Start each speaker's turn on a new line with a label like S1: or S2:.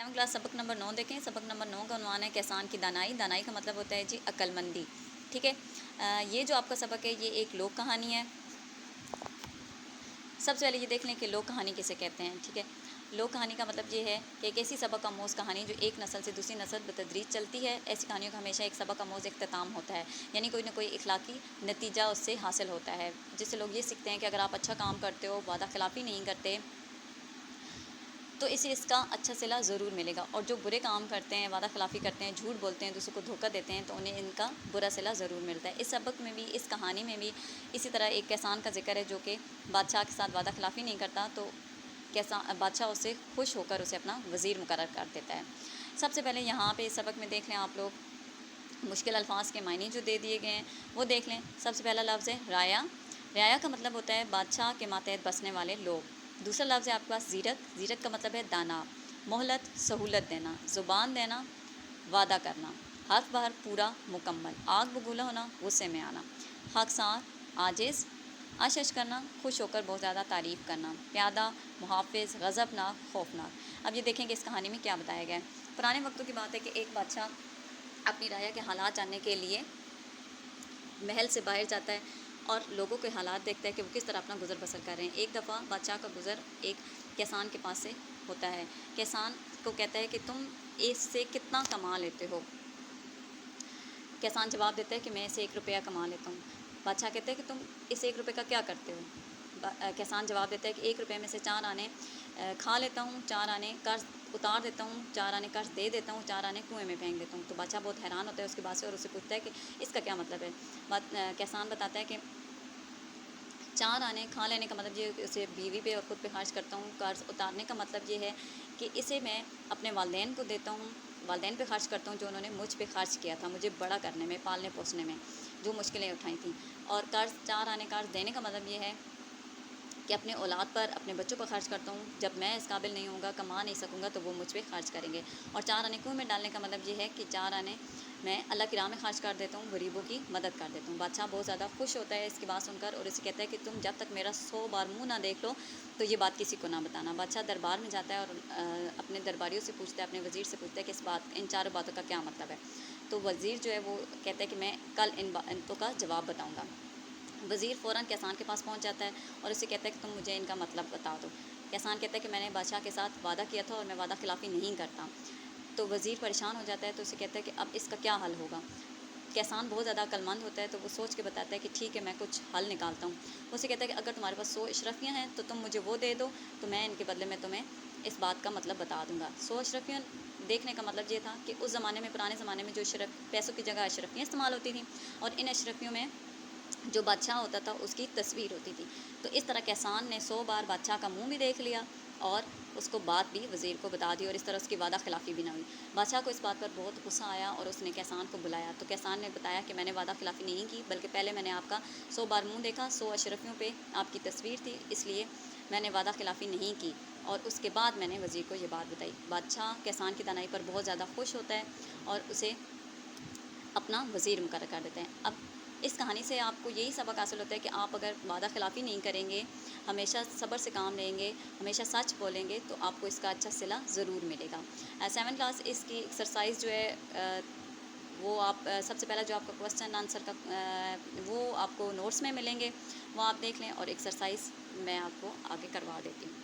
S1: 7 class सबक number 9 देखें। सबक नंबर 9 का उन्वान है किसान की दानाई। दानाई का मतलब होता है जी अक्लमंदी। ठीक है, ये जो आपका सबक है ये एक लोक कहानी है। सबसे पहले ये देख लें कि लोक कहानी किसे कहते हैं। ठीक है, लोक कहानी का मतलब ये है कि एक ऐसी सबक आमोज़ कहानी जो एक नस्ल से दूसरी नस्ल बतदरीज चलती है। ऐसी कहानियों का हमेशा एक सबक आमोज़ इख्तिताम होता है, यानी कोई ना कोई इखलाकी नतीजा उससे हासिल होता है, जिससे लोग ये सीखते हैं कि अगर आप अच्छा काम करते हो, वादा खिलाफ़ी नहीं करते, तो इसे इसका अच्छा सिला ज़रूर मिलेगा। और जो बुरे काम करते हैं, वादा खिलाफ़ी करते हैं, झूठ बोलते हैं, दूसरों को धोखा देते हैं, तो उन्हें इनका बुरा सिला ज़रूर मिलता है। इस सबक में भी, इस कहानी में भी इसी तरह एक किसान का ज़िक्र है जो कि बादशाह के साथ वादा खिलाफ़ी नहीं करता, तो बादशाह उससे खुश होकर उसे अपना वज़ीर मुकर्रर कर देता है। सबसे पहले यहाँ पे इस सबक में देख लें आप लोग, मुश्किल अल्फाज के मायने जो दे दिए गए हैं वो देख लें। सबसे पहला लफ्ज़ है राया। राया का मतलब होता है बादशाह के मातहत बसने वाले लोग। दूसरा लफ्ज़ है आपके पास ज़ीरत। ज़ीरत का मतलब है दाना। मोहलत, सहूलत देना, ज़ुबान देना, वादा करना, हर्फ बहर पूरा मुकम्मल, आग बबूला होना, गुस्से में आना, हक़सार, आजिज़, आशश करना, खुश होकर बहुत ज़्यादा तारीफ़ करना, प्यादा, मुहाफ़िज़, ग़ज़बनाक, खौफनाक। अब ये देखें कि इस कहानी में क्या बताया गया है। पुराने वक्तों की बात है कि एक बादशाह अपनी राया के हालात जानने के लिए महल से बाहर जाता है और लोगों के हालात देखता है कि वो किस तरह अपना गुज़र बसर कर रहे हैं। एक दफ़ा बादशाह का गुज़र एक किसान के पास से होता है। किसान को कहता है कि तुम इससे कितना कमा लेते हो। किसान जवाब देता है कि मैं इससे 1 रुपया कमा लेता हूँ। बादशाह कहते हैं कि तुम इस 1 रुपये का क्या करते हो। किसान जवाब देता है कि 1 रुपये में से 4 आने खा लेता हूँ, 4 आने कर्ज उतार देता हूँ, 4 आने कर्ज दे देता हूँ, 4 आने कुएं में फेंक देता हूँ। तो बादशाह बहुत हैरान होता है उसकी बात से और उससे पूछता है कि इसका क्या मतलब है। किसान बताता है कि 4 आने खा लेने का मतलब ये उसे बीवी पे और ख़ुद पे खर्च करता हूँ। कर्ज उतारने का मतलब ये है कि इसे मैं अपने वालिदैन को देता हूँ, वालिदैन पे खर्च करता हूँ जो उन्होंने मुझ पे खर्च किया था, मुझे बड़ा करने में, पालने पोसने में जो मुश्किलें उठाई थी। और कर्ज 4 आने कर्ज देने का मतलब ये है कि अपने औलाद पर, अपने बच्चों पर खर्च करता हूँ। जब मैं इस काबिल नहीं होऊंगा, कमा नहीं सकूँगा, तो वो मुझ पे खर्च करेंगे। और 4 आने कुएं में डालने का मतलब ये है कि 4 आने मैं अल्लाह की राह में खर्च कर देता हूँ, गरीबों की मदद कर देता हूँ। बादशाह बहुत ज़्यादा खुश होता है इसकी बात सुनकर और इसे कहता है कि तुम जब तक मेरा 100 बार मुँह ना देख लो तो ये बात किसी को ना बताना। बादशाह दरबार में जाता है और अपने दरबारियों से पूछता है, अपने वज़ीर से पूछता है कि इन 4 बातों का क्या मतलब है। तो वज़ीर जो है वो कहता है कि मैं कल इन बातों का जवाब बताऊँगा। वज़ीर फ़ौरन किसान के पास पहुंच जाता है और उसे कहता है कि तुम मुझे इनका मतलब बता दो। किसान कहता है कि मैंने बादशाह के साथ वादा किया था और मैं वादा खिलाफ़ी नहीं करता। तो वज़ीर परेशान हो जाता है, तो उसे कहता है कि अब इसका क्या हल होगा। किसान बहुत ज़्यादा अक्लमंद होता है, तो वो सोच के बताता है कि ठीक है, मैं कुछ हल निकालता हूँ। उसे कहता है कि अगर तुम्हारे पास 100 अशरफियाँ हैं तो तुम मुझे वो दे दो, तो मैं इनके बदले में तुम्हें इस बात का मतलब बता दूँगा। 100 अशरफियाँ देखने का मतलब ये था कि उस ज़माने में, पुराने ज़माने में, जो पैसों की जगह अशरफियाँ इस्तेमाल होती थी और इन अशरफियों में जो बादशाह होता था उसकी तस्वीर होती थी। तो इस तरह किसान ने 100 बार बादशाह का मुंह भी देख लिया और उसको बात भी वज़ीर को बता दी और इस तरह उसकी वादा खिलाफ़ी भी ना हुई। बादशाह को इस बात पर बहुत गुस्सा आया और उसने किसान को बुलाया। तो किसान ने बताया कि मैंने वादा खिलाफ़ी नहीं की, बल्कि पहले मैंने आपका 100 बार मुँह देखा, 100 अशरफियों पे आपकी तस्वीर थी, इसलिए मैंने वादा खिलाफ़ी नहीं की और उसके बाद मैंने वज़ीर को ये बात बताई। बादशाह किसान की दानाई पर बहुत ज़्यादा खुश होता है और उसे अपना वज़ीर मुकर्रर कर देते हैं। अब इस कहानी से आपको यही सबक हासिल होता है कि आप अगर वादा खिलाफ़ी नहीं करेंगे, हमेशा सब्र से काम लेंगे, हमेशा सच बोलेंगे, तो आपको इसका अच्छा सिला ज़रूर मिलेगा। 7 क्लास इसकी एक्सरसाइज़ जो है वो आप सबसे पहला जो आपका क्वेश्चन आंसर का वो आपको नोट्स में मिलेंगे, वो आप देख लें और एक्सरसाइज़ मैं आपको आगे करवा देती हूँ।